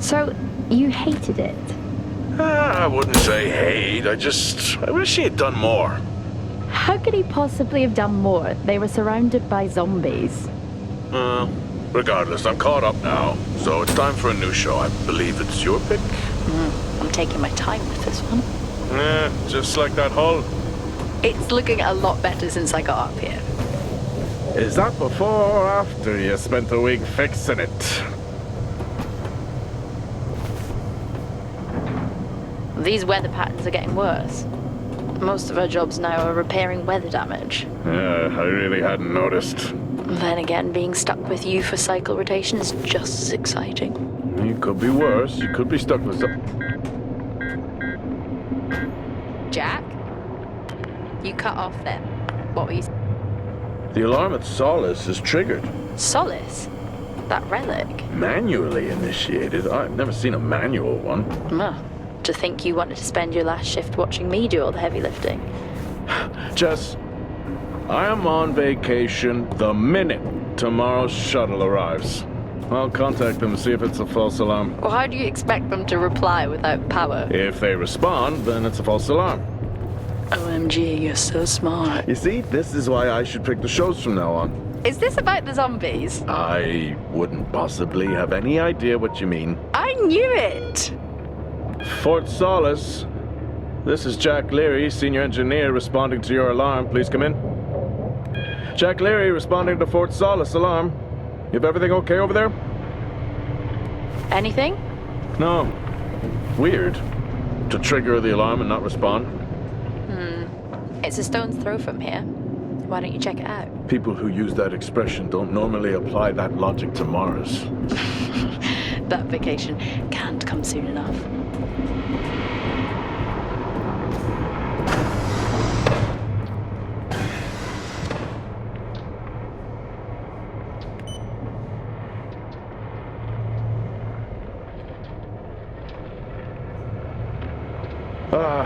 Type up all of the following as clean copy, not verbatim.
So, you hated it? I wouldn't say hate. I wish he had done more. How could he possibly have done more? They were surrounded by zombies. Regardless, I'm caught up now. So it's time for a new show. I believe it's your pick? I'm taking my time with this one. Just like that hull. It's looking a lot better since I got up here. Is that before or after you spent a week fixing it? These weather patterns are getting worse. Most of our jobs now are repairing weather damage. Yeah, I really hadn't noticed. Then again, being stuck with you for cycle rotation is just as exciting. It could be worse. You could be stuck with some... Jack? You cut off then. What were you saying? The alarm at Solis is triggered. Solis? That relic? Manually initiated? I've never seen a manual one. To think you wanted to spend your last shift watching me do all the heavy lifting. Jess, I am on vacation the minute tomorrow's shuttle arrives. I'll contact them and see if it's a false alarm. Well, how do you expect them to reply without power? If they respond, then it's a false alarm. OMG, you're so smart. You see, this is why I should pick the shows from now on. Is this about the zombies? I wouldn't possibly have any idea what you mean. I knew it! Fort Solis. This is Jack Leary, senior engineer, responding to your alarm. Please come in. Jack Leary, responding to Fort Solis alarm. You have everything okay over there? Anything? No. Weird. To trigger the alarm and not respond. It's a stone's throw from here. Why don't you check it out? People who use that expression don't normally apply that logic to Mars. That vacation can't come soon enough.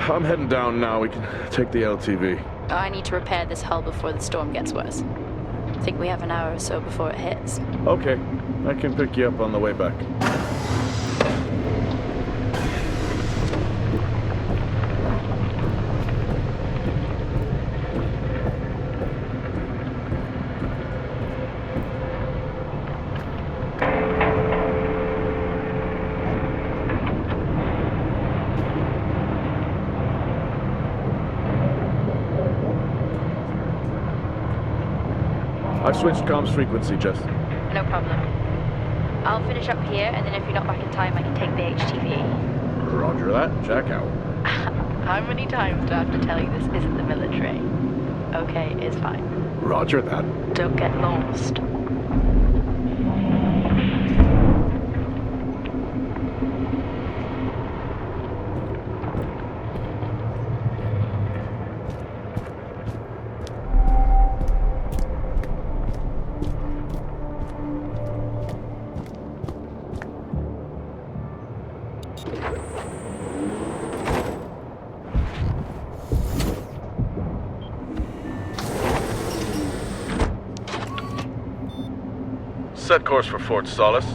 I'm heading down now. We can take the LTV. I need to repair this hull before the storm gets worse. I think we have an hour or so before it hits. Okay. I can pick you up on the way back. I've switched comms frequency, Jess. No problem. I'll finish up here, and then if you're not back in time, I can take the HTV. Roger that. Jack out. How many times do I have to tell you this isn't the military? Okay, it's fine. Roger that. Don't get lost. Set course for Fort Solis.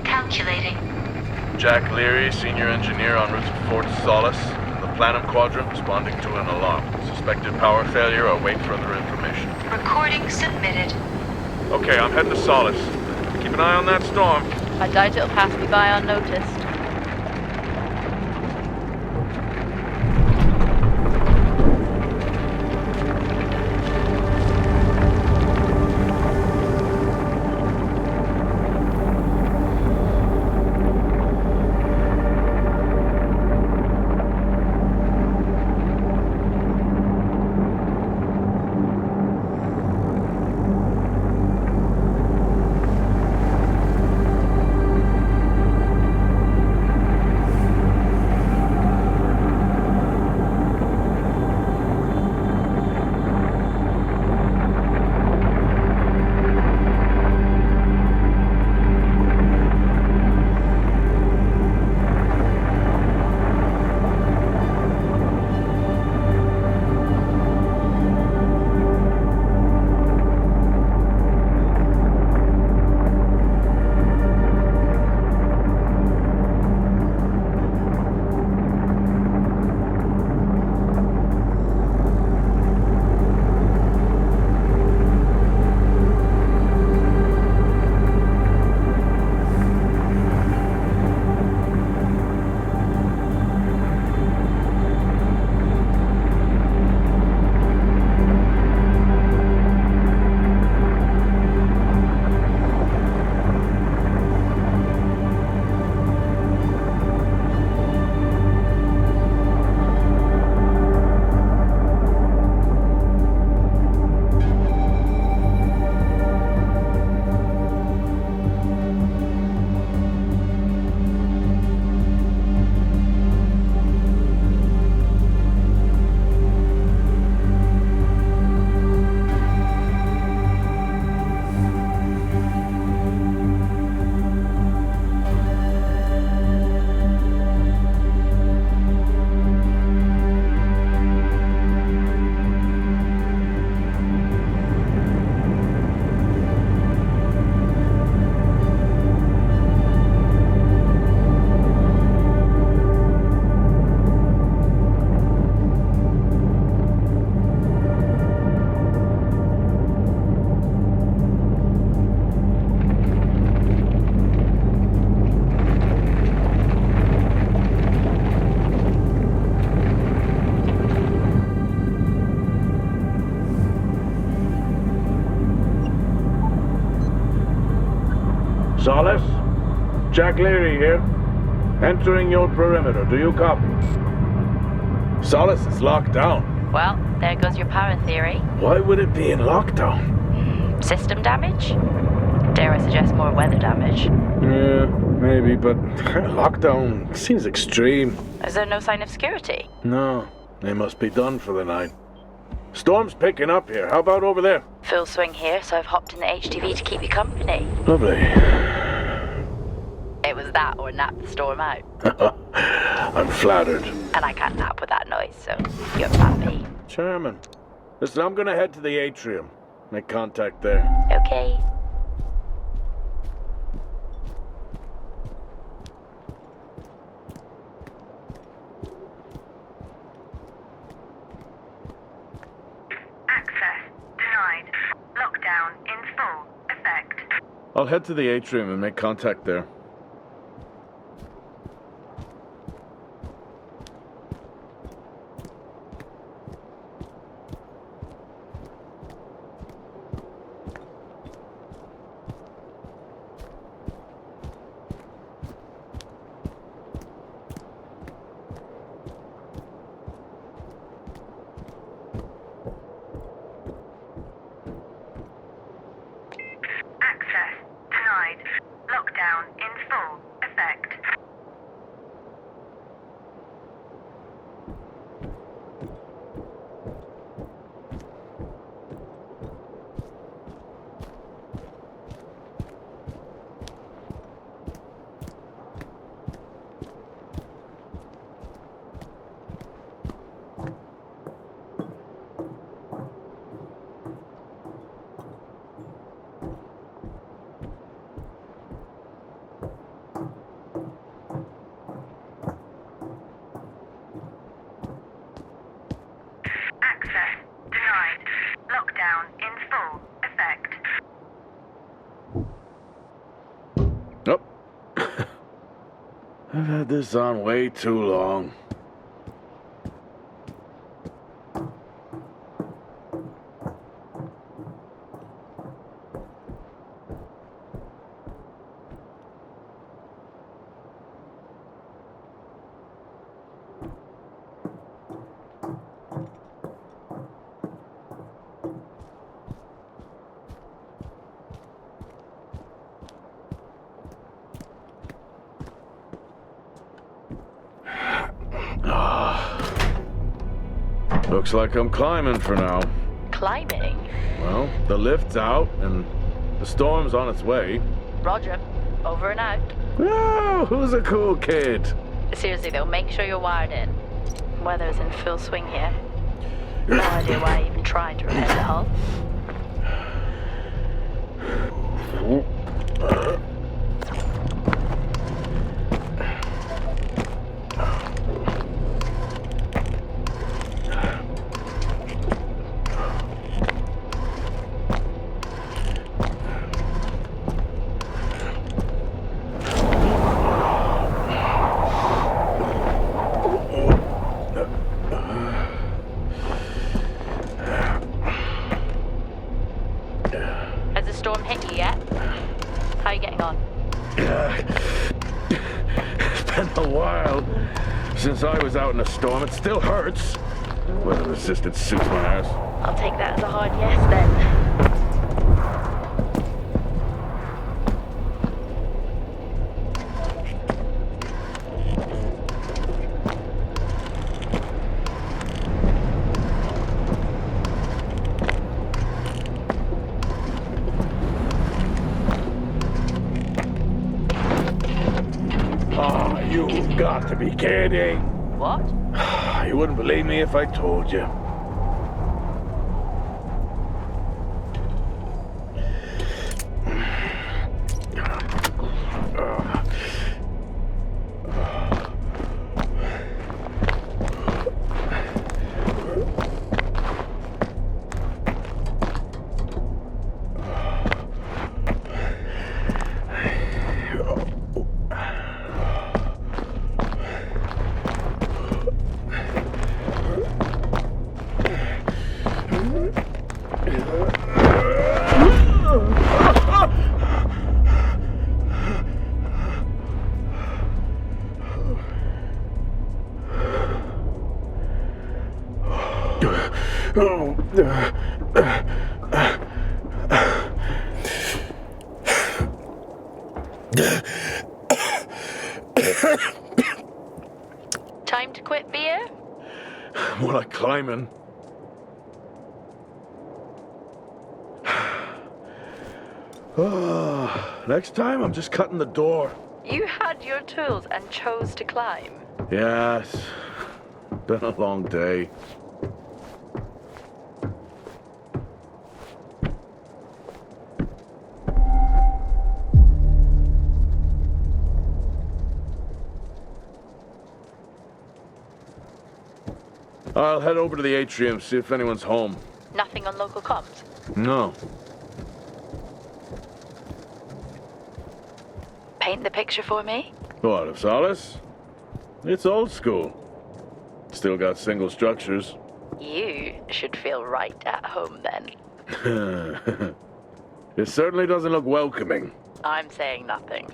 Calculating. Jack Leary, senior engineer en route to Fort Solis. The Planum Quadrant responding to an alarm. Suspected power failure. Await further information. Recording submitted. Okay, I'm heading to Solis. Keep an eye on that storm. I doubt it'll pass me by unnoticed. Solis? Jack Leary here. Entering your perimeter. Do you copy? Solis, it's locked down. Well, there goes your power theory. Why would it be in lockdown? System damage? Dare I suggest more weather damage? Yeah, maybe, but lockdown seems extreme. Is there no sign of security? No, they must be done for the night. Storm's picking up here. How about over there? Full swing here, so I've hopped in the HTV to keep you company. Lovely. It was that or nap the storm out. I'm flattered. And I can't nap with that noise, so you're happy. Chairman. Listen, I'm gonna head to the atrium. Make contact there. Okay. Access denied. Lockdown in full effect. I'll head to the atrium and make contact there. Access denied. Lockdown in full effect. Access denied. Lockdown in full effect. Nope. I've had this on way too long. Looks like I'm climbing for now. Climbing? Well, the lift's out and the storm's on its way. Roger. Over and out. Oh, who's a cool kid? Seriously though, make sure you're wired in. Weather's in full swing here. No idea why I even tried to repair the hull. Has the storm hit you yet? How are you getting on? It's been a while since I was out in a storm. It still hurts. Weather resistant suits my ass. I'll take that as a hard yes then. Oh, you've got to be kidding. What? You wouldn't believe me if I told you. Time to quit beer? More like climbing. Next time, I'm just cutting the door. You had your tools and chose to climb. Yes. Been a long day. I'll head over to the atrium, see if anyone's home. Nothing on local comms? No. Paint the picture for me? What, of Solis? It's old school. Still got single structures. You should feel right at home then. It certainly doesn't look welcoming. I'm saying nothing.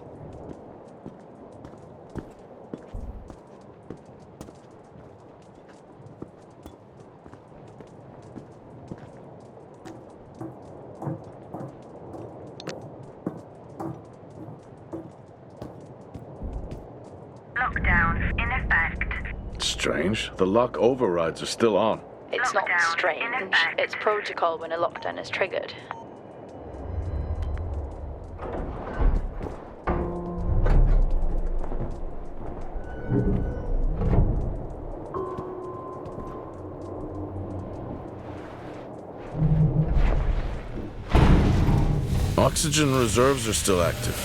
Lockdown in effect. Strange. The lock overrides are still on. It's not Lockdown in strange. effect. It's protocol when a lockdown is triggered. Oxygen reserves are still active.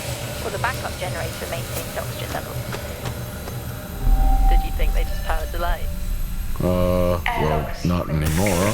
Well, the backup generator maintains oxygen levels. Did you think they just powered the lights? Well, not anymore.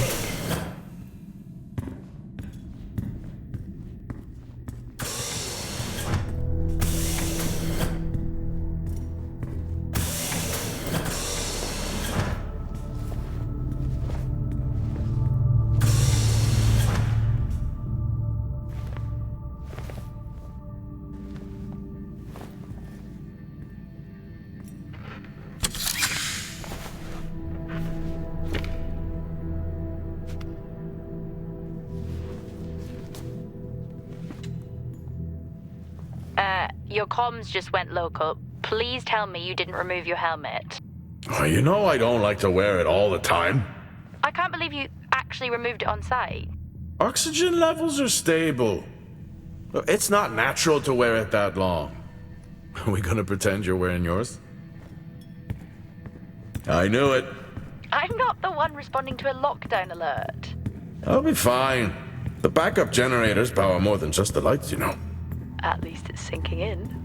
Your comms just went local. Please tell me you didn't remove your helmet. Oh, you know I don't like to wear it all the time. I can't believe you actually removed it on site. Oxygen levels are stable. It's not natural to wear it that long. Are we gonna pretend you're wearing yours? I knew it. I'm not the one responding to a lockdown alert. I'll be fine. The backup generators power more than just the lights, you know. At least it's sinking in.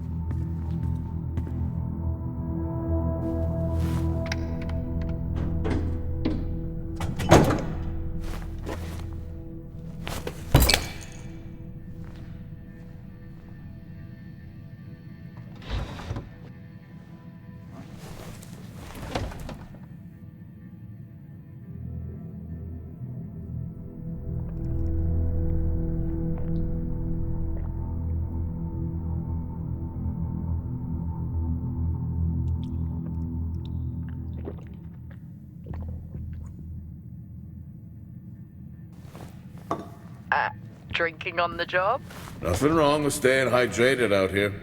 Drinking on the job? Nothing wrong with staying hydrated out here.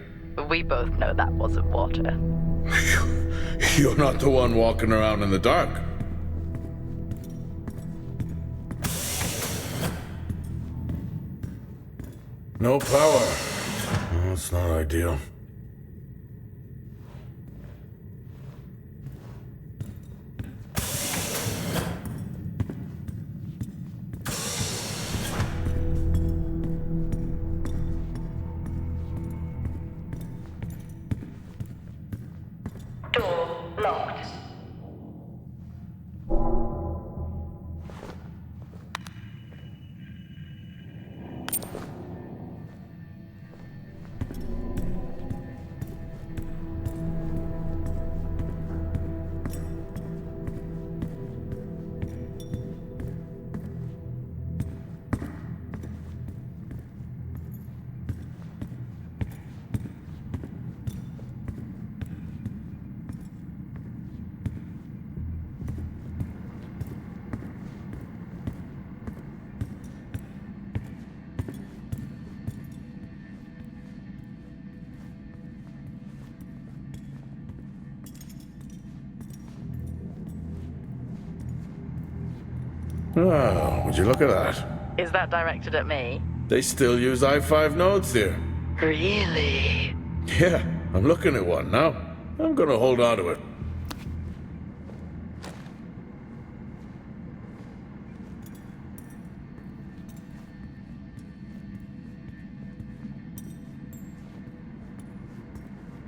We both know that wasn't water. You're not the one walking around in the dark. No power. That's not ideal. Door locked. Would you look at that? Is that directed at me? They still use i5 nodes here. Really? Yeah, I'm looking at one now. I'm gonna hold on to it.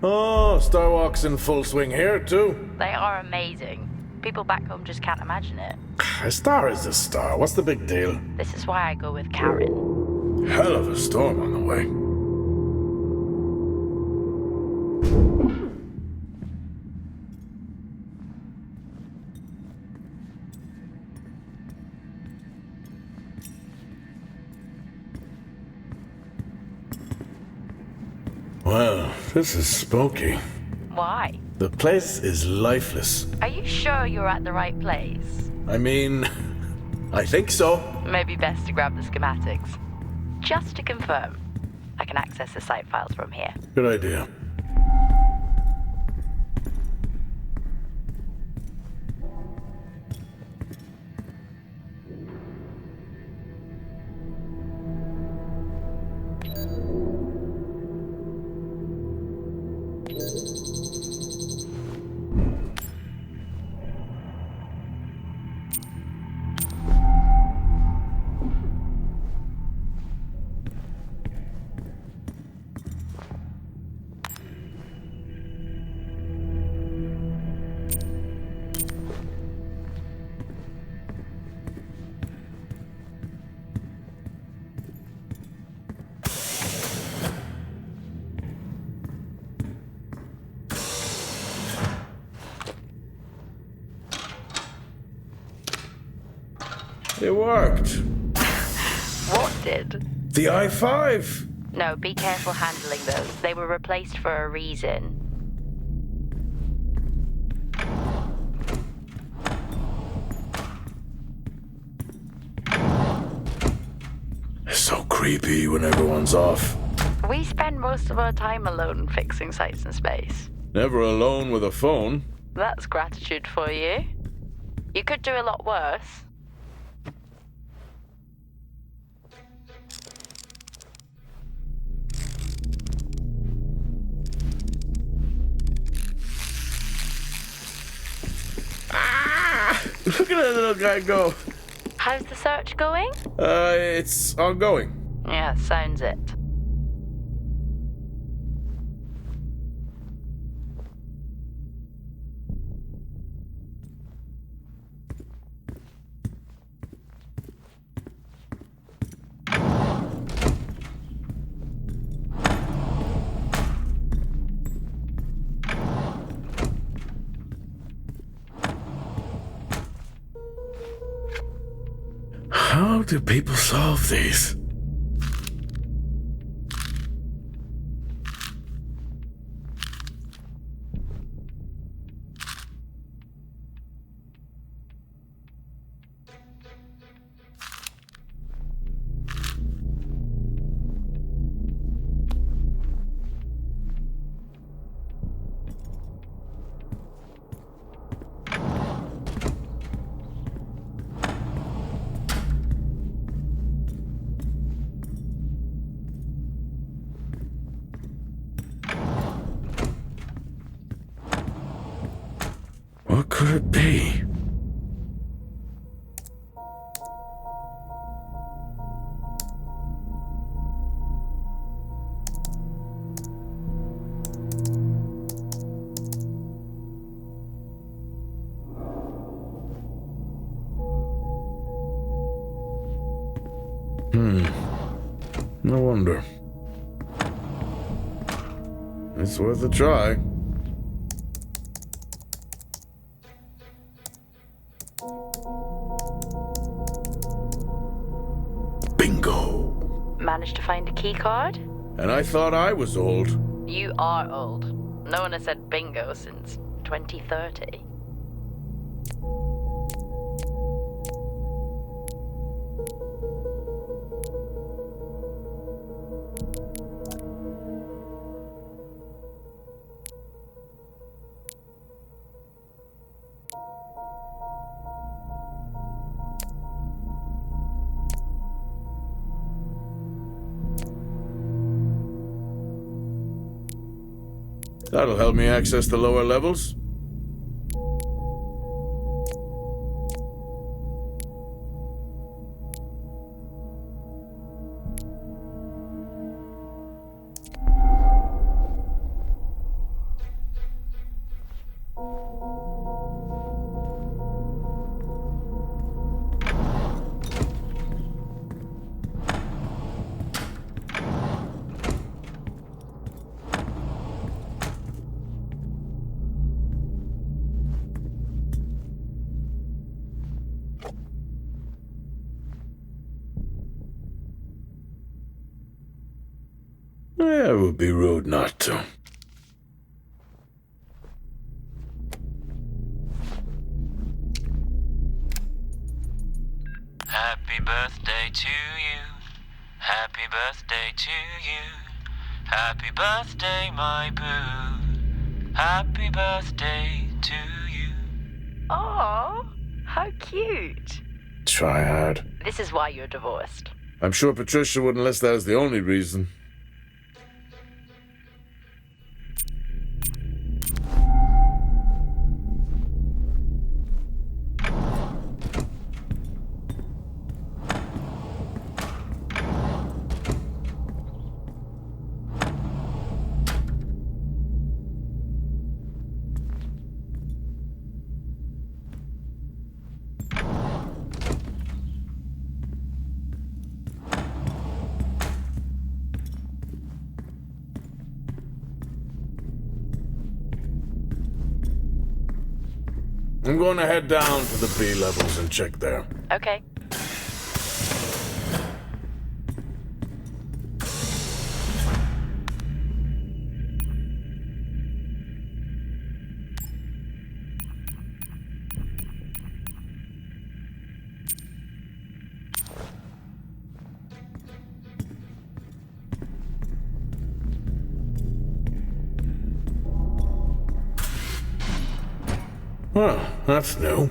Oh, Starwalk's in full swing here, too. They are amazing. People back home just can't imagine it. A star is a star. What's the big deal? This is why I go with Karen. Hell of a storm on the way. Well, this is spooky. Why? The place is lifeless. Are you sure you're at the right place? I mean, I think so. Maybe best to grab the schematics. Just to confirm, I can access the site files from here. Good idea. It worked. What did? The i5. No, be careful handling those. They were replaced for a reason. It's so creepy when everyone's off. We spend most of our time alone fixing sites in space. Never alone with a phone. That's gratitude for you. You could do a lot worse. Look at that little guy go. How's the search going? It's ongoing. Yeah, sounds it. How do people solve these? What could it be? No wonder. It's worth a try. Bingo! Managed to find a key card? And I thought I was old. You are old. No one has said bingo since 2030. That'll help me access the lower levels. It would be rude not to. Happy birthday to you. Happy birthday to you. Happy birthday, my boo. Happy birthday to you. Oh, how cute. Try hard. This is why you're divorced. I'm sure Patricia wouldn't list that as the only reason. I'm going to head down to the B levels and check there. Okay. Well, that's new.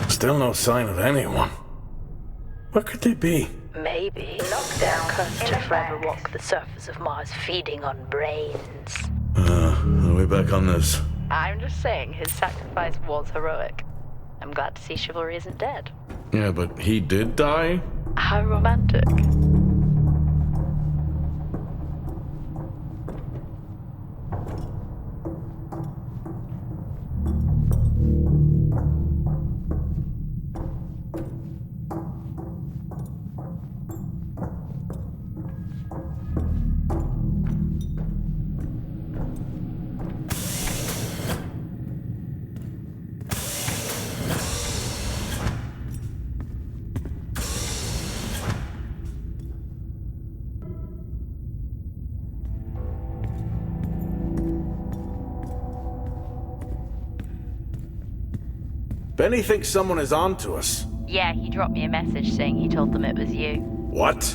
Still no sign of anyone. Where could they be? Maybe lockdown cursed to forever walk the surface of Mars, feeding on brains. Are we back on this? I'm just saying his sacrifice was heroic. I'm glad to see chivalry isn't dead. Yeah, but he did die? How romantic. Benny thinks someone is on to us. Yeah, he dropped me a message saying he told them it was you. What?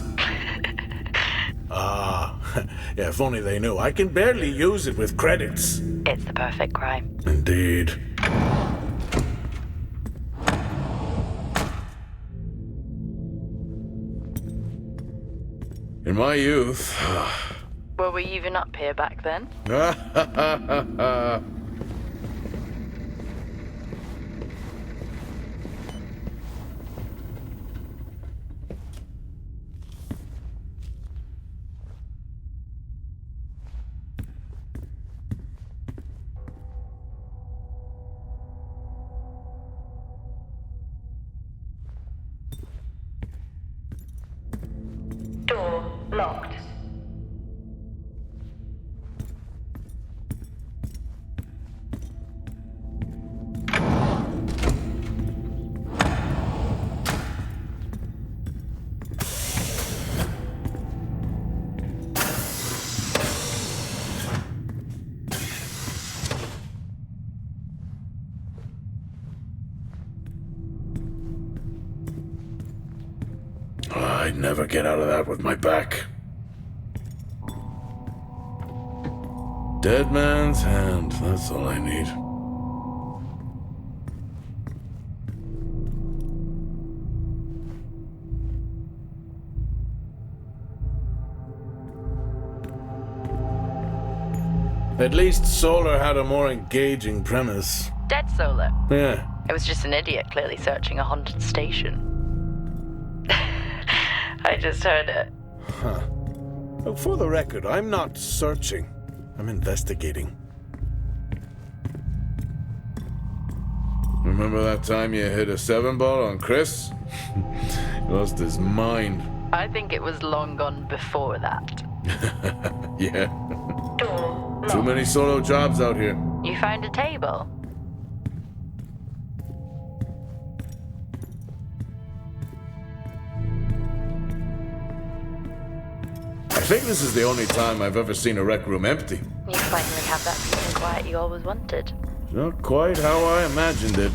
Yeah, if only they knew. I can barely use it with credits. It's the perfect crime. Indeed. In my youth... Were we even up here back then? Door locked. I'd never get out of that with my back. Dead man's hand, that's all I need. At least Solar had a more engaging premise. Dead Solar. Yeah. It was just an idiot clearly searching a haunted station. I just heard it. Huh. Well, for the record, I'm not searching. I'm investigating. Remember that time you hit a 7-ball on Chris? He lost his mind. I think it was long gone before that. Yeah. Too many solo jobs out here. You found a table? I think this is the only time I've ever seen a rec room empty. You finally have that peace and quiet you always wanted. Not quite how I imagined it.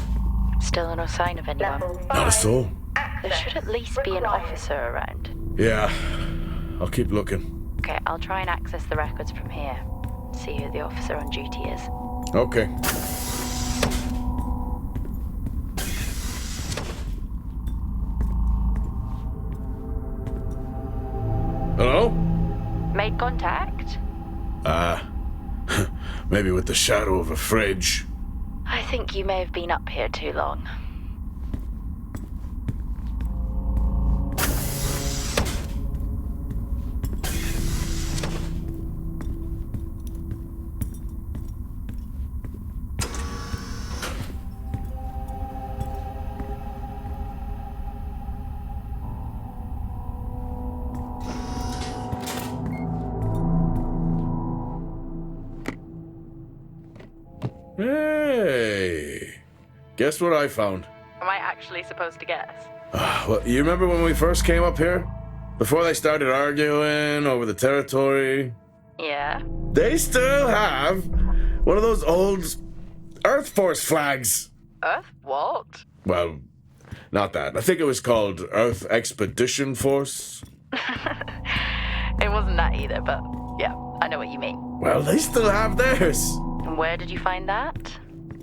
Still no sign of anyone. Not a soul. There should at least be an officer around. Yeah. I'll keep looking. Okay, I'll try and access the records from here. See who the officer on duty is. Okay. Hello? Made contact? Maybe with the shadow of a fridge. I think you may have been up here too long. Hey! Guess what I found? Am I actually supposed to guess? Well, you remember when we first came up here? Before they started arguing over the territory? Yeah? They still have one of those old Earth Force flags. Earth what? Well, not that. I think it was called Earth Expedition Force. It wasn't that either, but yeah, I know what you mean. Well, they still have theirs. And where did you find that?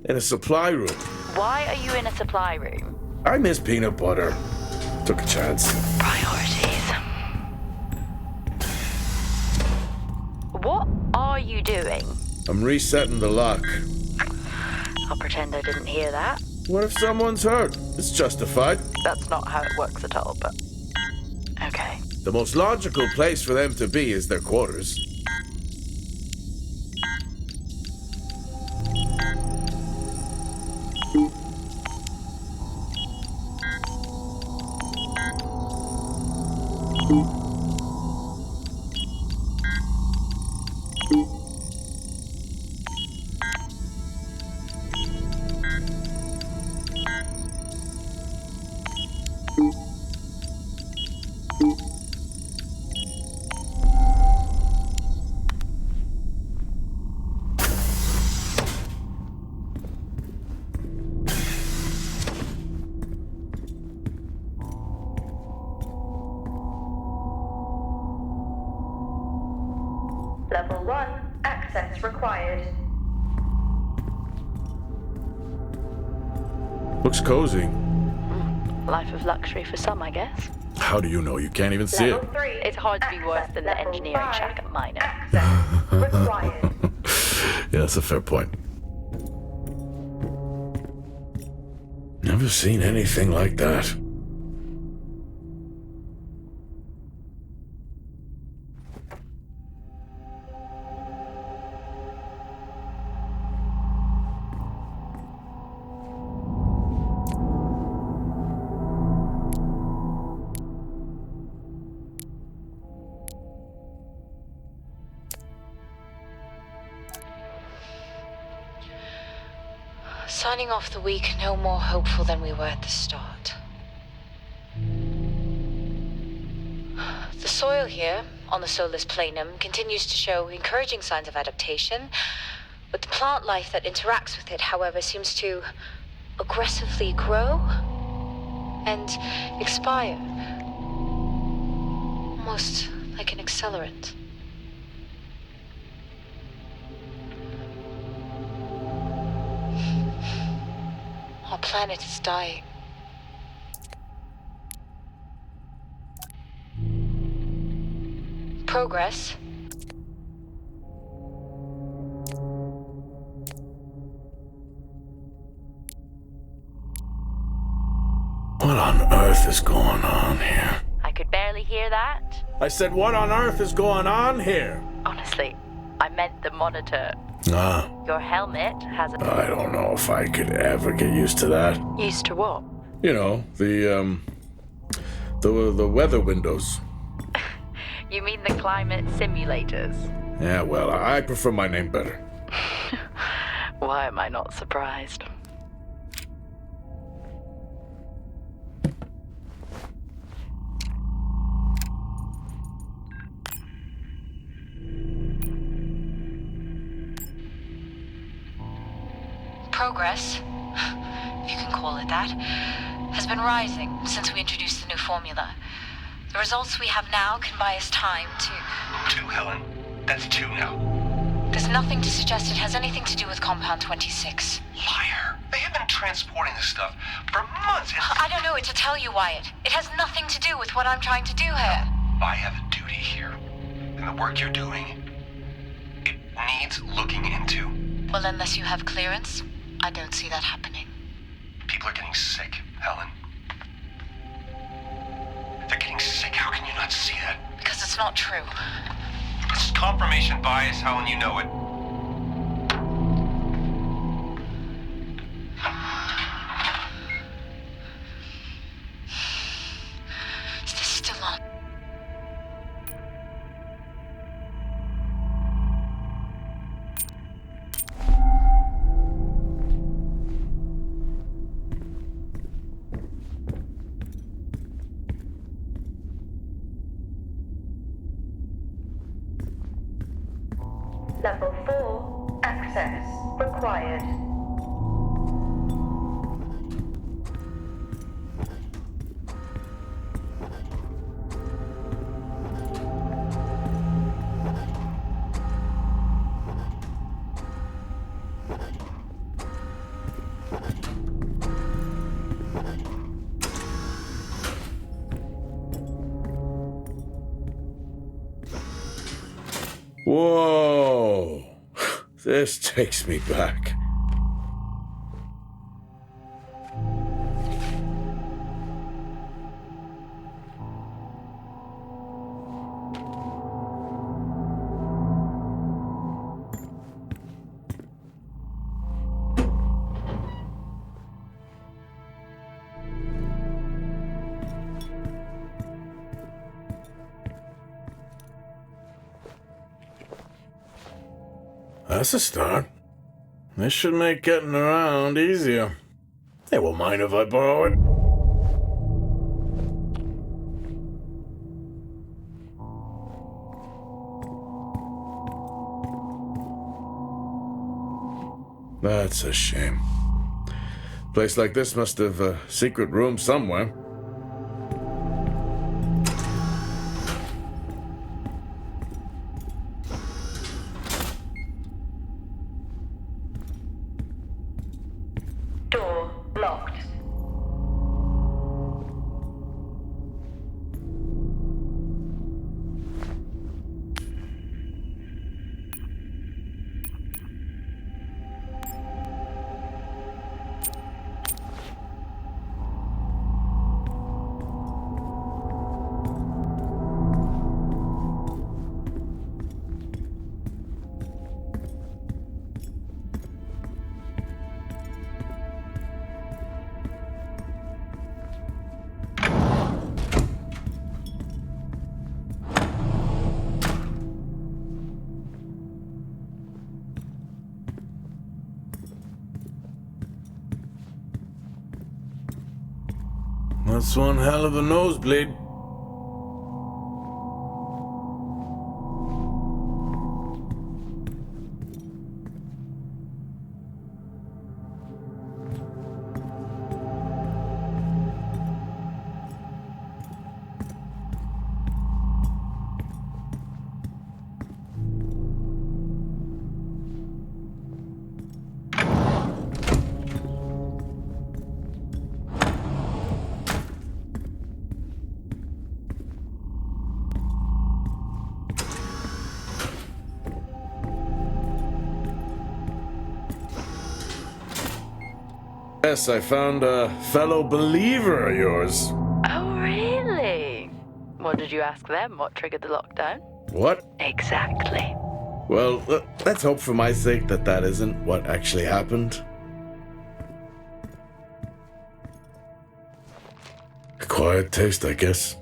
In a supply room. Why are you in a supply room? I miss peanut butter. Took a chance. Priorities. What are you doing? I'm resetting the lock. I'll pretend I didn't hear that. What if someone's hurt? It's justified. That's not how it works at all, but... Okay. The most logical place for them to be is their quarters. Level 1, access required. Looks cozy. Life of luxury for some, I guess. How do you know? You can't even see it. Level 3, It's hard to be worse access than the level engineering 5, shack at Minor. Access required. Yeah, that's a fair point. Never seen anything like that. Signing off the week no more hopeful than we were at the start. The soil here, on the Solis planum, continues to show encouraging signs of adaptation, but the plant life that interacts with it, however, seems to aggressively grow and expire. almost like an accelerant. Our planet is dying. Progress. What on earth is going on here? I could barely hear that. I said, what on earth is going on here? Honestly, I meant the monitor. Ah, Your helmet has a... I don't know if I could ever get used to that. Used to what? You know, the weather windows. You mean the climate simulators? Yeah, well, I prefer my name better. Why am I not surprised? Progress, if you can call it that, has been rising since we introduced the new formula. The results we have now can buy us time to... 2, Helen. That's 2 now. There's nothing to suggest it has anything to do with Compound 26. Liar. They have been transporting this stuff for months. I don't know what to tell you, Wyatt. It has nothing to do with what I'm trying to do here. I have a duty here. And the work you're doing, it needs looking into. Well, unless you have clearance, I don't see that happening. People are getting sick, Helen. They're getting sick. How can you not see that? Because it's not true. It's confirmation bias, Helen. You know it. Is this still on? Level 4, access required. Whoa! This takes me back. That's a start. This should make getting around easier. They won't mind if I borrow it. That's a shame. Place like this must have a secret room somewhere. Door locked. That's one hell of a nosebleed. Yes, I found a fellow believer of yours. Oh, really? What did you ask them? What triggered the lockdown? What? Exactly. Well, let's hope for my sake that that isn't what actually happened. Acquired taste, I guess.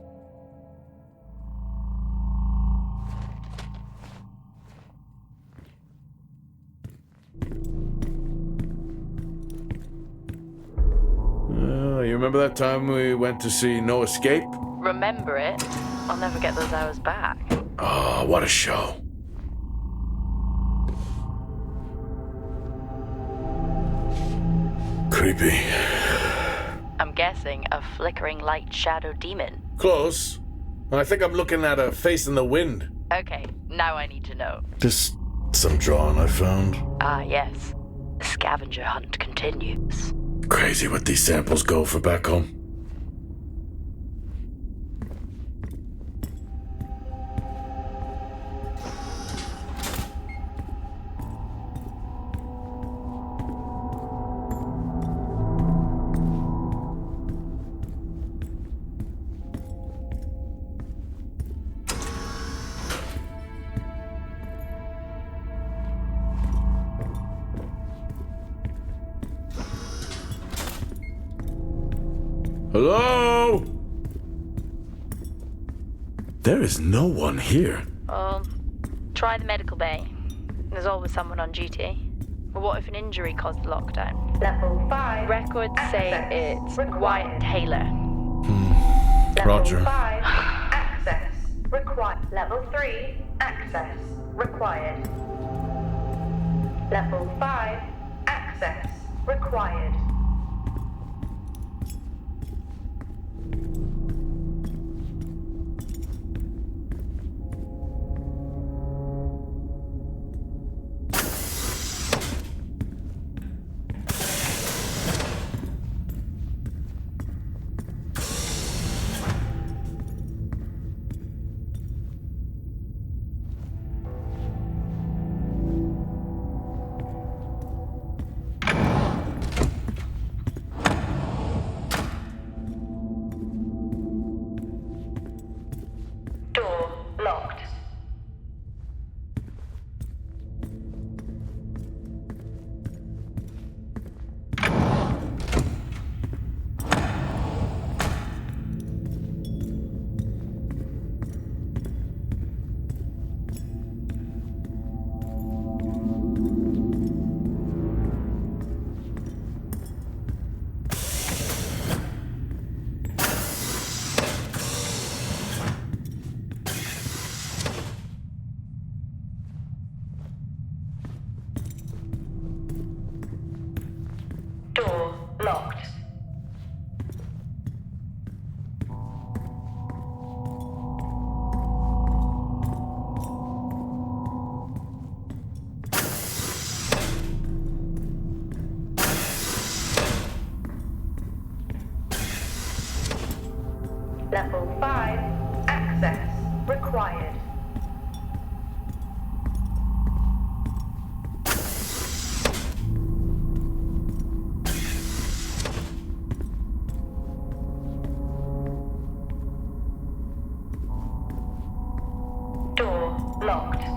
You remember that time we went to see No Escape? Remember it? I'll never get those hours back. Oh, what a show. Creepy. I'm guessing a flickering light shadow demon. Close. I think I'm looking at a face in the wind. Okay, now I need to know. Just some drawing I found. Ah, yes. The scavenger hunt continues. Crazy what these samples go for back home. Hello? There is no one here. Try the medical bay. There's always someone on duty. But what if an injury caused the lockdown? Level 5. Records say it's Wyatt Taylor. Roger. Level 5. Access required. Level 3. Access required. Level 5. Access required. Door locked. Door locked. Level 5. Access required. Door locked.